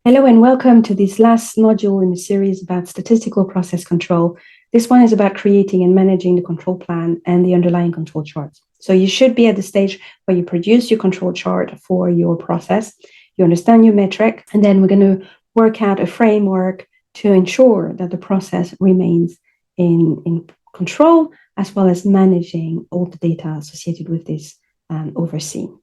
Hello and welcome to this last module in the series about statistical process control. This one is about creating and managing the control plan and the underlying control charts. So you should be at the stage where you produce your control chart for your process, you understand your metric, and then we're going to work out a framework to ensure that the process remains in control, as well as managing all the data associated with this overseeing.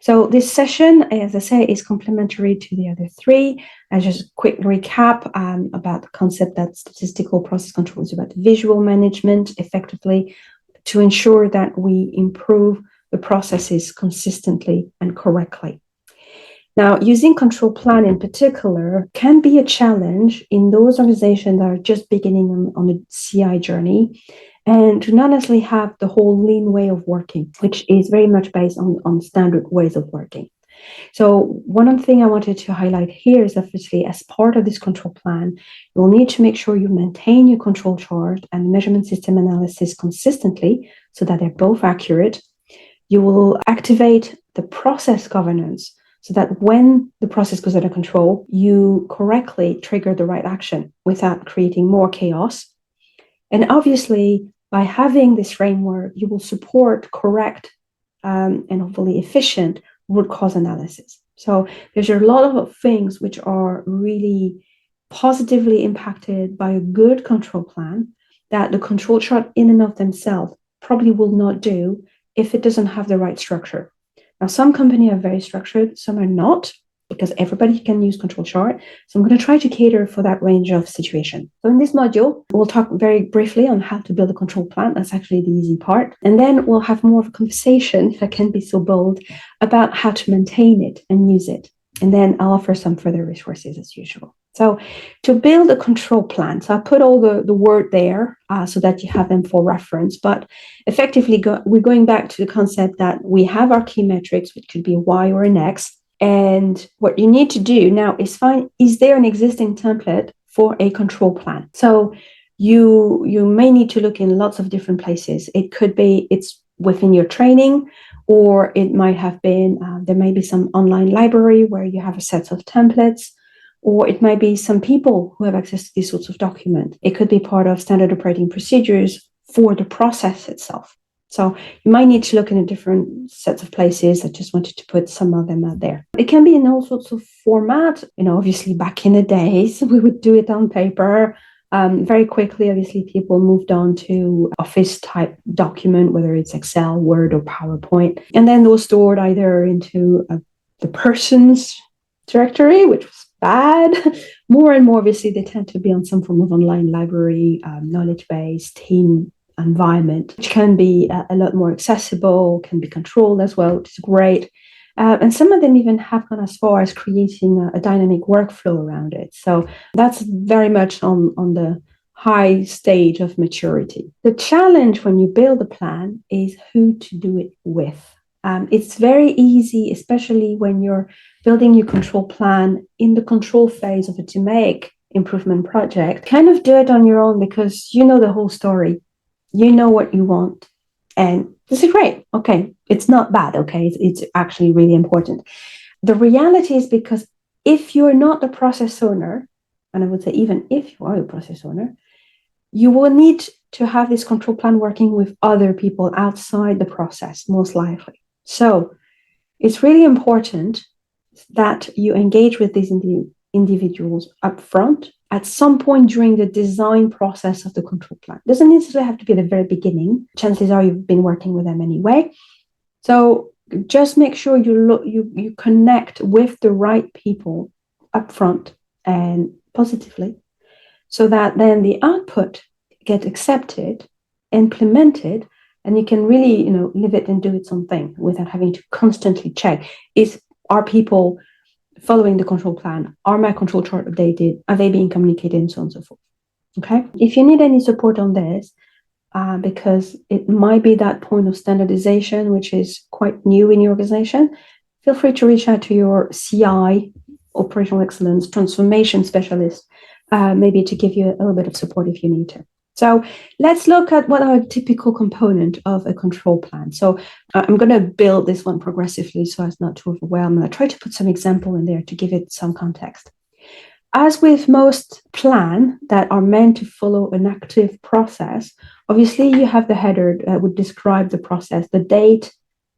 So this session, as I say, is complementary to the other three. Just a quick recap about the concept that statistical process control is about visual management effectively to ensure that we improve the processes consistently and correctly. Now, using control plan in particular can be a challenge in those organizations that are just beginning on the CI journey and to not necessarily have the whole lean way of working, which is very much based on standard ways of working. So one thing I wanted to highlight here is obviously as part of this control plan, you'll need to make sure you maintain your control chart and measurement system analysis consistently so that they're both accurate. You will activate the process governance so that when the process goes out of control, you correctly trigger the right action without creating more chaos. And obviously, by having this framework, you will support correct and hopefully efficient root cause analysis. So there's a lot of things which are really positively impacted by a good control plan that the control chart in and of themselves probably will not do if it doesn't have the right structure. Now, some companies are very structured, some are not, because everybody can use control chart. So I'm going to try to cater for that range of situation. So in this module, we'll talk very briefly on how to build a control plan. That's actually the easy part. And then we'll have more of a conversation, if I can be so bold, about how to maintain it and use it. And then I'll offer some further resources as usual. So to build a control plan, so I put all the word there so that you have them for reference, but effectively we're going back to the concept that we have our key metrics, which could be a Y or an X. And what you need to do now is find, is there an existing template for a control plan? So you may need to look in lots of different places. It could be it's within your training, or it might have been, there may be some online library where you have a set of templates, or it might be some people who have access to these sorts of documents. It could be part of standard operating procedures for the process itself. So you might need to look in a different sets of places. I just wanted to put some of them out there. It can be in all sorts of format. Obviously back in the days, we would do it on paper. Very quickly, obviously, people moved on to Office type document, whether it's Excel, Word, or PowerPoint. And then those stored either into the person's directory, which was bad. More and more, obviously, they tend to be on some form of online library, knowledge base, team environment, which can be a lot more accessible, can be controlled as well, which is great. And some of them even have gone as far as creating a dynamic workflow around it. So that's very much on the high stage of maturity. The challenge when you build a plan is who to do it with. It's very easy, especially when you're building your control plan in the control phase of a to make improvement project, kind of do it on your own because you know the whole story. You know what you want. And this is great. Okay. It's not bad. Okay. It's actually really important. The reality is because if you're not the process owner, and I would say even if you are a process owner, you will need to have this control plan working with other people outside the process, most likely. So it's really important that you engage with these individuals up front at some point during the design process of the control plan. It doesn't necessarily have to be at the very beginning. Chances are you've been working with them anyway. So just make sure you connect with the right people up front and positively so that then the output gets accepted, implemented, and you can really, live it and do its own thing without having to constantly check. Are people following the control plan? Are my control chart updated? Are they being communicated? And so on and so forth. Okay. If you need any support on this, because it might be that point of standardization, which is quite new in your organization, feel free to reach out to your CI, operational excellence, transformation specialist, maybe to give you a little bit of support if you need to. So let's look at what are a typical component of a control plan. So I'm going to build this one progressively so as not to overwhelm. And I try to put some example in there to give it some context. As with most plans that are meant to follow an active process, obviously you have the header that would describe the process, the date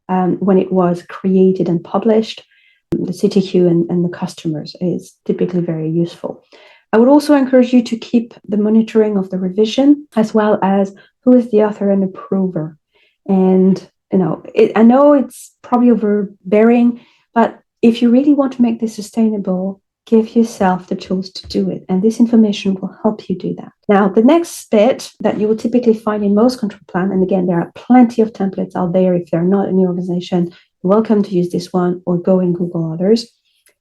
when it was created and published, the CTQ and the customers is typically very useful. I would also encourage you to keep the monitoring of the revision, as well as who is the author and approver. And I know it's probably overbearing, but if you really want to make this sustainable, give yourself the tools to do it. And this information will help you do that. Now, the next bit that you will typically find in most control plan, and again, there are plenty of templates out there. If they're not in your organization, you're welcome to use this one or go and Google others,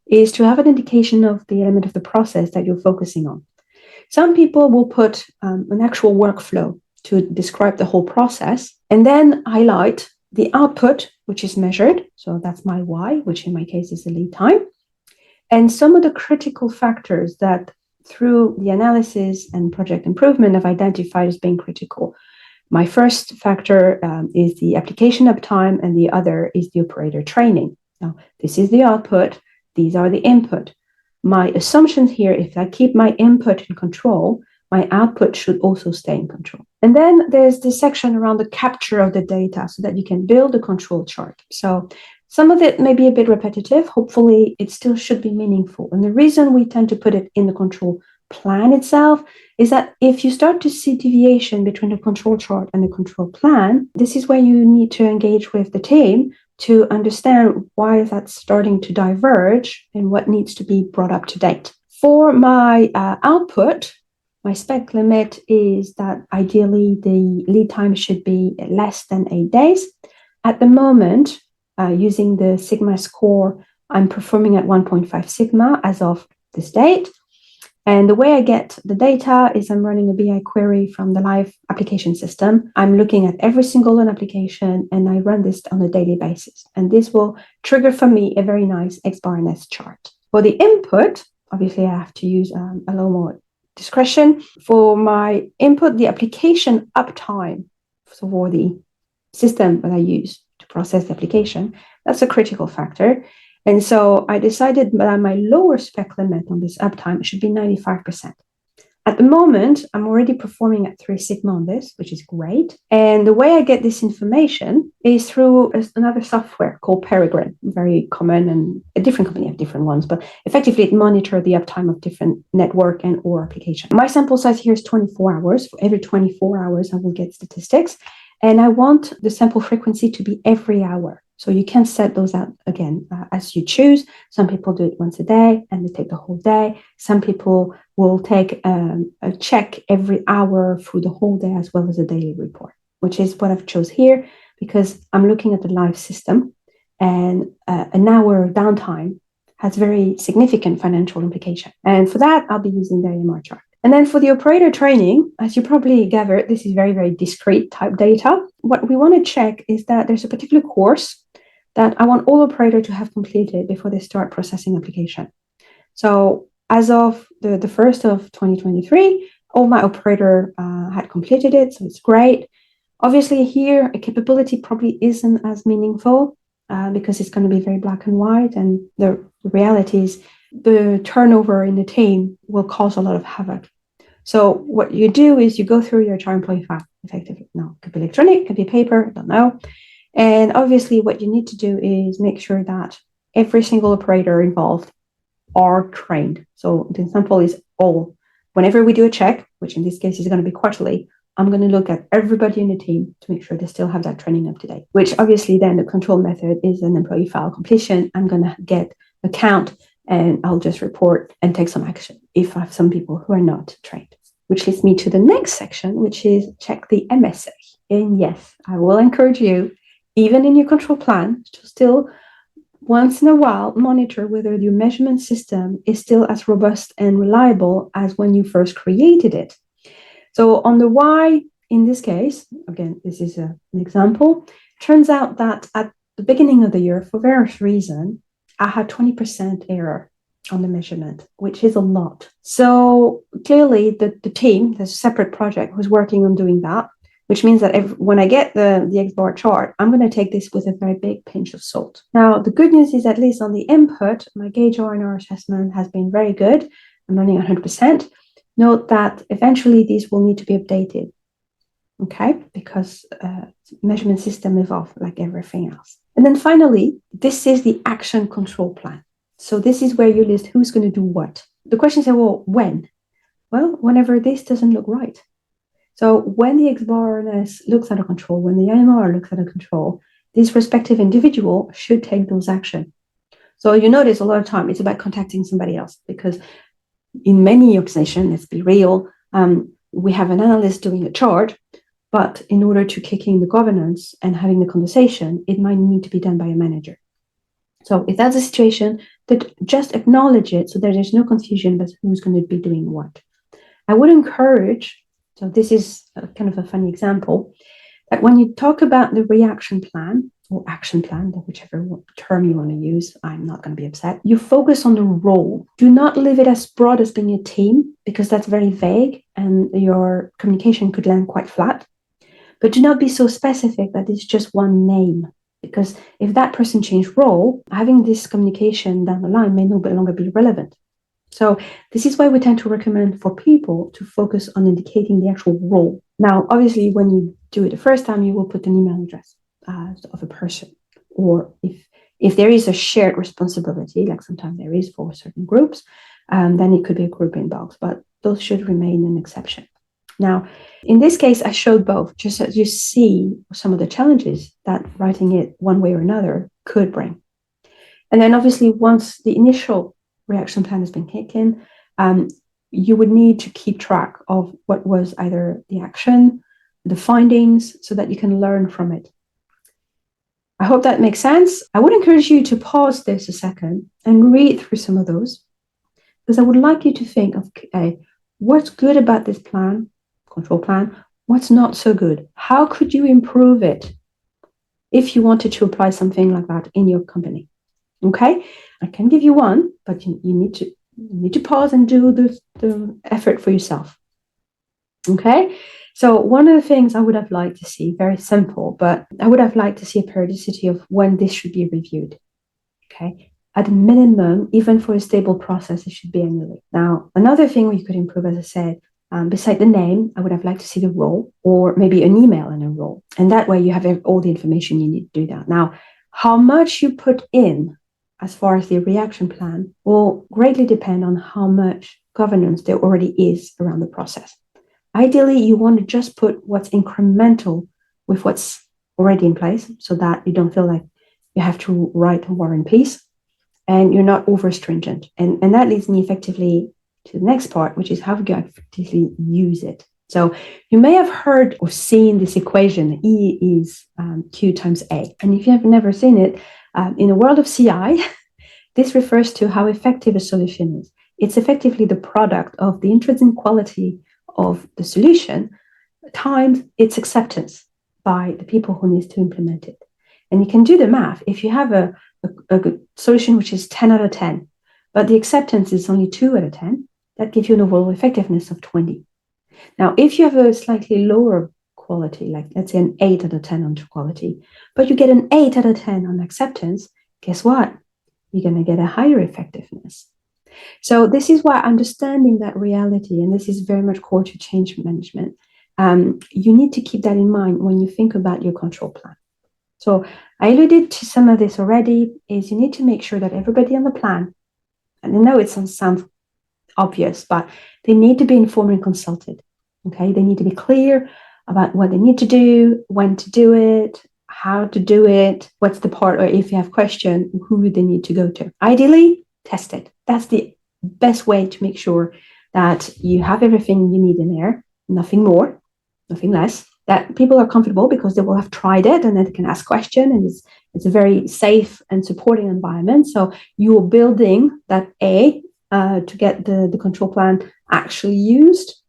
is to have an indication of the element of the process that you're focusing on. Some people will put an actual workflow to describe the whole process and then highlight the output, which is measured. So that's my Y, which in my case is the lead time. And some of the critical factors that through the analysis and project improvement I've identified as being critical. My first factor is the application uptime, and the other is the operator training. Now, this is the output. These are the input. My assumptions here, if I keep my input in control, my output should also stay in control. And then there's this section around the capture of the data so that you can build a control chart. So some of it may be a bit repetitive. Hopefully, it still should be meaningful. And the reason we tend to put it in the control plan itself is that if you start to see deviation between the control chart and the control plan, this is where you need to engage with the team to understand why that's starting to diverge and what needs to be brought up to date. For my output, my spec limit is that ideally the lead time should be less than 8 days. At the moment, using the Sigma score, I'm performing at 1.5 Sigma as of this date. And the way I get the data is I'm running a BI query from the live application system. I'm looking at every single application, and I run this on a daily basis. And this will trigger for me a very nice XBarNS chart. For the input, obviously I have to use a little more discretion. For my input, the application uptime, so for the system that I use to process the application, that's a critical factor. And so I decided that my lower spec limit on this uptime should be 95%. At the moment, I'm already performing at 3 Sigma on this, which is great. And the way I get this information is through another software called Peregrine, very common, and a different company have different ones, but effectively it monitors the uptime of different network and or application. My sample size here is 24 hours. For every 24 hours, I will get statistics. And I want the sample frequency to be every hour. So you can set those out again as you choose. Some people do it once a day and they take the whole day. Some people will take a check every hour through the whole day as well as a daily report, which is what I've chose here because I'm looking at the live system, and an hour downtime has very significant financial implication. And for that, I'll be using the AMR chart. And then for the operator training, as you probably gathered, this is very, very discrete type data. What we want to check is that there's a particular course that I want all operators to have completed before they start processing application. So as of the 1st of 2023, all my operator had completed it, so it's great. Obviously here, a capability probably isn't as meaningful because it's going to be very black and white, and the reality is the turnover in the team will cause a lot of havoc. So what you do is you go through your chart employee file effectively. Now, it could be electronic, it could be paper, I don't know. And obviously what you need to do is make sure that every single operator involved are trained. So the example is all. Whenever we do a check, which in this case is going to be quarterly, I'm going to look at everybody in the team to make sure they still have that training up to date, which obviously then the control method is an employee file completion. I'm going to get a count and I'll just report and take some action if I have some people who are not trained. Which leads me to the next section, which is check the MSA. And yes, I will encourage you, even in your control plan, to still once in a while monitor whether your measurement system is still as robust and reliable as when you first created it. So on the Y, in this case, again, this is an example, turns out that at the beginning of the year, for various reasons, I had 20% error on the measurement, which is a lot. So clearly the team, the separate project, was working on doing that, which means that when I get the XBAR chart, I'm going to take this with a very big pinch of salt. Now, the good news is, at least on the input, my gauge R&R assessment has been very good. I'm running 100%. Note that eventually these will need to be updated, okay? Because measurement system evolve like everything else. And then finally, this is the action control plan. So this is where you list who's going to do what. The question is, well, when? Well, whenever this doesn't look right. So when the XBARNS looks at a control, when the IMR looks at a control, this respective individual should take those actions. So you notice a lot of time it's about contacting somebody else, because in many organizations, let's be real, we have an analyst doing a chart, but in order to kick in the governance and having the conversation, it might need to be done by a manager. So if that's a situation, that just acknowledge it so that there's no confusion about who's going to be doing what. I would encourage, so this is kind of a funny example, that when you talk about the reaction plan or action plan, whichever term you want to use, I'm not going to be upset. You focus on the role. Do not leave it as broad as being a team, because that's very vague and your communication could land quite flat. But do not be so specific that it's just one name, because if that person changed role, having this communication down the line may no longer be relevant. So this is why we tend to recommend for people to focus on indicating the actual role. Now, obviously, when you do it the first time, you will put an email address of a person. Or if there is a shared responsibility, like sometimes there is for certain groups, then it could be a group inbox, but those should remain an exception. Now, in this case, I showed both, just as you see some of the challenges that writing it one way or another could bring. And then obviously, once the initial reaction plan has been taken, you would need to keep track of what was either the action, the findings, so that you can learn from it. I hope that makes sense. I would encourage you to pause this a second and read through some of those, because I would like you to think of, okay, what's good about this plan, control plan, what's not so good? How could you improve it if you wanted to apply something like that in your company? Okay, I can give you one, but you need to pause and do the effort for yourself. Okay, so one of the things I would have liked to see, very simple, but I would have liked to see a periodicity of when this should be reviewed. Okay, at a minimum, even for a stable process, it should be annually. Now, another thing we could improve, as I said, beside the name, I would have liked to see the role, or maybe an email and a role. And that way you have all the information you need to do that. Now, how much you put in as far as the reaction plan will greatly depend on how much governance there already is around the process. Ideally, you want to just put what's incremental with what's already in place, so that you don't feel like you have to write War and Peace, and you're not over stringent. And that leads me effectively to the next part, which is how you effectively use it. So you may have heard or seen this equation, E is Q times A. And if you have never seen it, in the world of CI, this refers to how effective a solution is. It's effectively the product of the intrinsic quality of the solution times its acceptance by the people who need to implement it. And you can do the math. If you have a good solution which is 10 out of 10, but the acceptance is only 2 out of 10, that gives you an overall effectiveness of 20. Now, if you have a slightly lower quality, like let's say an 8 out of 10 on quality, but you get an 8 out of 10 on acceptance, guess what? You're going to get a higher effectiveness. So this is why understanding that reality, and this is very much core to change management, you need to keep that in mind when you think about your control plan. So I alluded to some of this already, is you need to make sure that everybody on the plan, and I know it sounds obvious, but they need to be informed and consulted. Okay, they need to be clear about what they need to do, when to do it, how to do it, what's the part, or if you have question, who they need to go to. Ideally, test it. That's the best way to make sure that you have everything you need in there, nothing more, nothing less, that people are comfortable because they will have tried it and then they can ask questions, and it's a very safe and supporting environment. So you are building that to get the control plan actually used.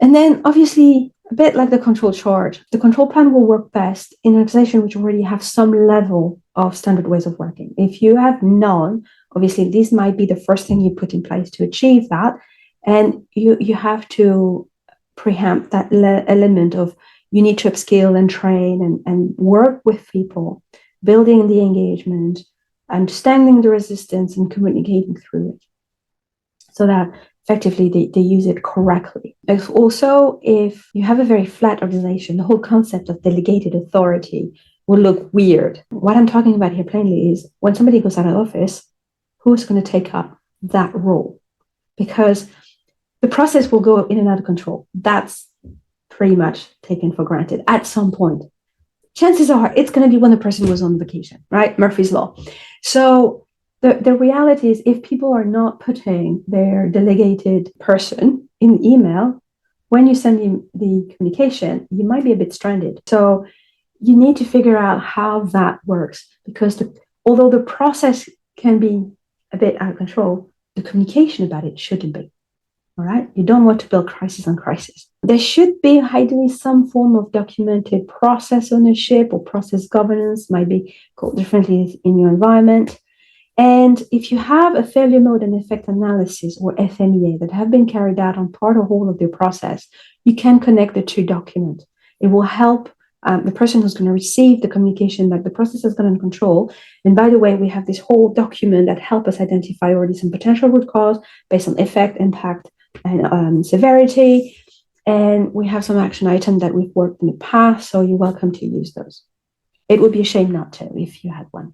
And then obviously, a bit like the control chart, the control plan will work best in an organization which already have some level of standard ways of working. If you have none, obviously this might be the first thing you put in place to achieve that. And you have to preempt that element of you need to upskill and train and work with people, building the engagement, understanding the resistance and communicating through it. so that effectively they use it correctly. But also, if you have a very flat organization, the whole concept of delegated authority will look weird. What I'm talking about here plainly is when somebody goes out of office, who's going to take up that role? Because the process will go in and out of control. That's pretty much taken for granted at some point. Chances are it's going to be when the person was on vacation, right? Murphy's Law. So the reality is, if people are not putting their delegated person in the email, when you send them the communication, you might be a bit stranded. So you need to figure out how that works, because although the process can be a bit out of control, the communication about it shouldn't be. All right, you don't want to build crisis on crisis. There should be ideally some form of documented process ownership or process governance, might be called differently in your environment. And if you have a failure mode and effect analysis, or FMEA, that have been carried out on part or whole of your process, you can connect the two documents. It will help the person who's going to receive the communication that the process has gone under control. And by the way, we have this whole document that helps us identify already some potential root cause based on effect, impact, and severity. And we have some action items that we've worked in the past, so you're welcome to use those. It would be a shame not to if you had one.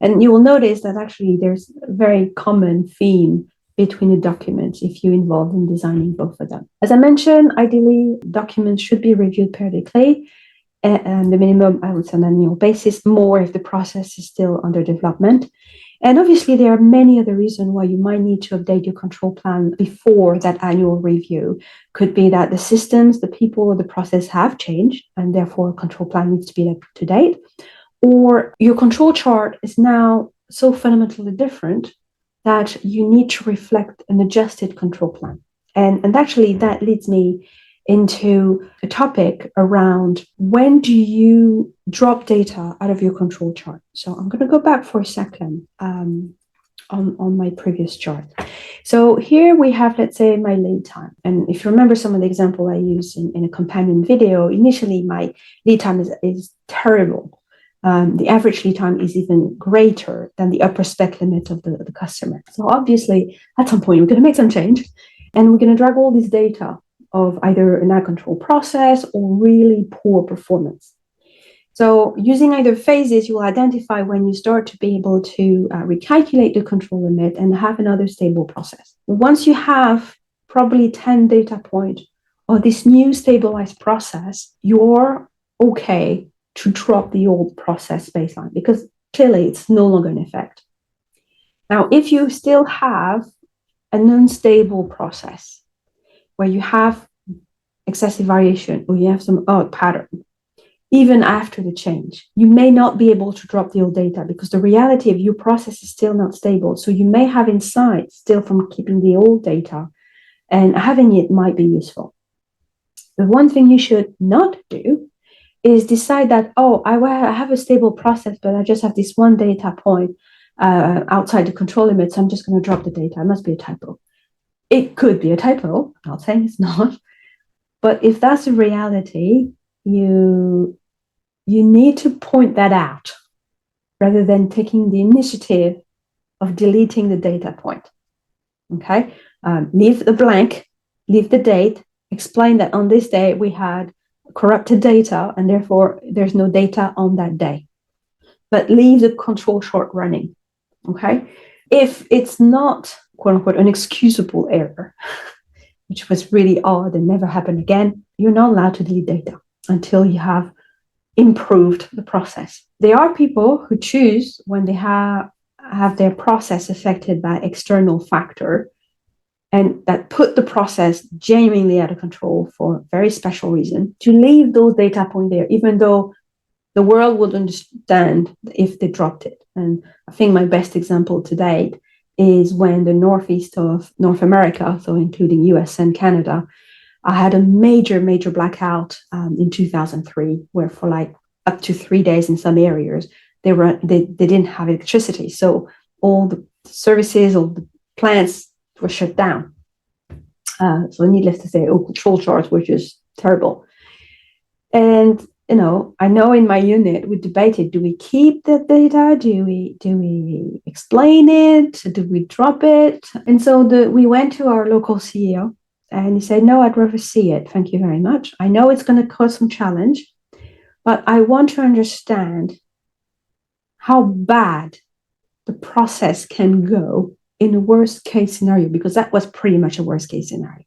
And you will notice that actually there's a very common theme between the documents if you're involved in designing both of them. As I mentioned, ideally, documents should be reviewed periodically, and the minimum, I would say, on an annual basis, more if the process is still under development. And obviously, there are many other reasons why you might need to update your control plan before that annual review. Could be that the systems, the people, or the process have changed, and therefore a control plan needs to be up to date. Or your control chart is now so fundamentally different that you need to reflect an adjusted control plan. And actually, that leads me into a topic around when do you drop data out of your control chart. So I'm going to go back for a second on my previous chart. So here we have, let's say, my lead time. And if you remember some of the example I used in a companion video, initially my lead time is terrible. The average lead time is even greater than the upper spec limit of the customer. So obviously, at some point, we're going to make some change, and we're going to drag all this data of either an out-of-control process or really poor performance. So using either phases, you will identify when you start to be able to recalculate the control limit and have another stable process. Once you have probably 10 data points of this new stabilized process, you're okay to drop the old process baseline, because clearly it's no longer in effect. Now, if you still have an unstable process where you have excessive variation or you have some odd pattern, even after the change, you may not be able to drop the old data because the reality of your process is still not stable. So you may have insights still from keeping the old data, and having it might be useful. The one thing you should not do is decide that, oh, I have a stable process, but I just have this one data point outside the control limit, so I'm just going to drop the data. It must be a typo. It could be a typo. I'm not saying it's not. But if that's a reality, you need to point that out rather than taking the initiative of deleting the data point. Okay? Leave the blank, leave the date, explain that on this day we had corrupted data and therefore there's no data on that day. But leave the control chart running. Okay? If it's not, quote unquote, an excusable error, which was really odd and never happened again, you're not allowed to delete data until you have improved the process. There are people who choose, when they have their process affected by external factor, and that put the process genuinely out of control for a very special reason, to leave those data points there, even though the world would understand if they dropped it. And I think my best example to date is when the northeast of North America, so including US and Canada, I had a major blackout in 2003, where for like up to 3 days in some areas, they didn't have electricity. So all the services, all the plants were shut down. So needless to say, all control charts were just terrible. And I know in my unit we debated, do we keep the data? Do we explain it? Do we drop it? And so we went to our local CEO and he said, no, I'd rather see it. Thank you very much. I know it's going to cause some challenge, but I want to understand how bad the process can go in a worst case scenario, because that was pretty much a worst case scenario.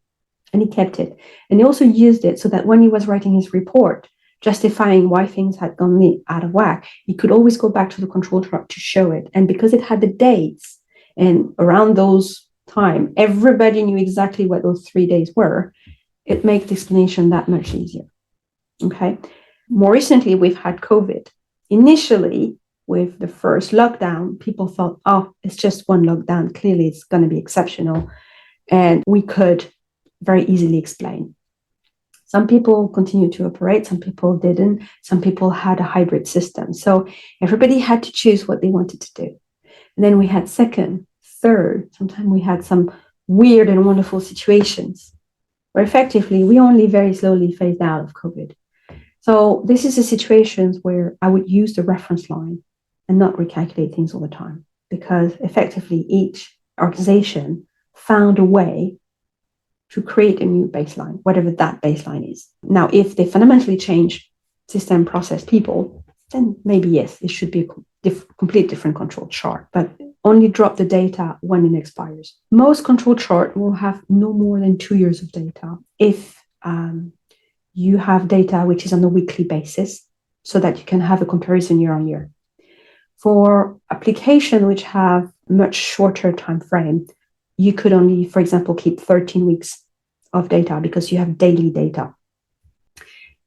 And he kept it. And he also used it so that when he was writing his report, justifying why things had gone out of whack, he could always go back to the control chart to show it. And because it had the dates, and around those time, everybody knew exactly what those 3 days were, it makes the explanation that much easier. Okay. More recently, we've had COVID. Initially, with the first lockdown, people thought, oh, it's just one lockdown. Clearly, it's going to be exceptional. And we could very easily explain. Some people continued to operate, some people didn't, some people had a hybrid system. So everybody had to choose what they wanted to do. And then we had second, third, sometimes we had some weird and wonderful situations where effectively we only very slowly phased out of COVID. So this is a situation where I would use the reference line and not recalculate things all the time, because effectively each organization found a way to create a new baseline, whatever that baseline is. Now, if they fundamentally change system, process, people, then maybe yes, it should be a complete different control chart, but only drop the data when it expires. Most control chart will have no more than 2 years of data if you have data which is on a weekly basis, so that you can have a comparison year on year. For applications which have much shorter time frame, you could only, for example, keep 13 weeks of data because you have daily data.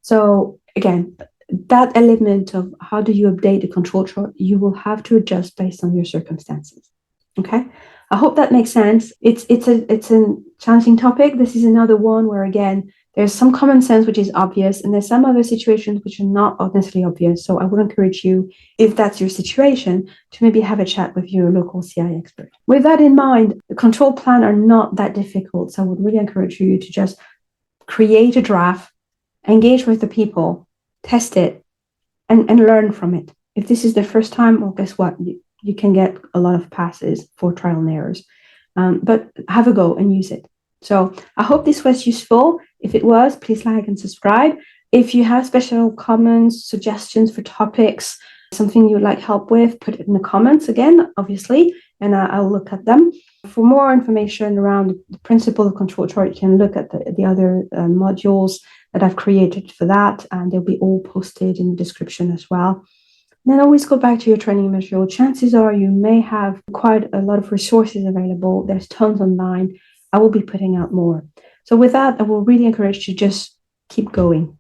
So again, that element of how do you update the control chart, you will have to adjust based on your circumstances. Okay, I hope that makes sense. It's a challenging topic. This is another one where, again, there's some common sense which is obvious, and there's some other situations which are not necessarily obvious. So I would encourage you, if that's your situation, to maybe have a chat with your local CI expert. With that in mind, the control plan are not that difficult. So I would really encourage you to just create a draft, engage with the people, test it, and learn from it. If this is the first time, well, guess what? You can get a lot of passes for trial and errors, but have a go and use it. So I hope this was useful. If it was, please like and subscribe. If you have special comments, suggestions for topics, something you'd like help with, put it in the comments again, obviously, and I'll look at them. For more information around the principle of control chart, you can look at the other modules that I've created for that, and they'll be all posted in the description as well. And then always go back to your training material. Chances are you may have quite a lot of resources available. There's tons online. I will be putting out more. So with that, I will really encourage you to just keep going.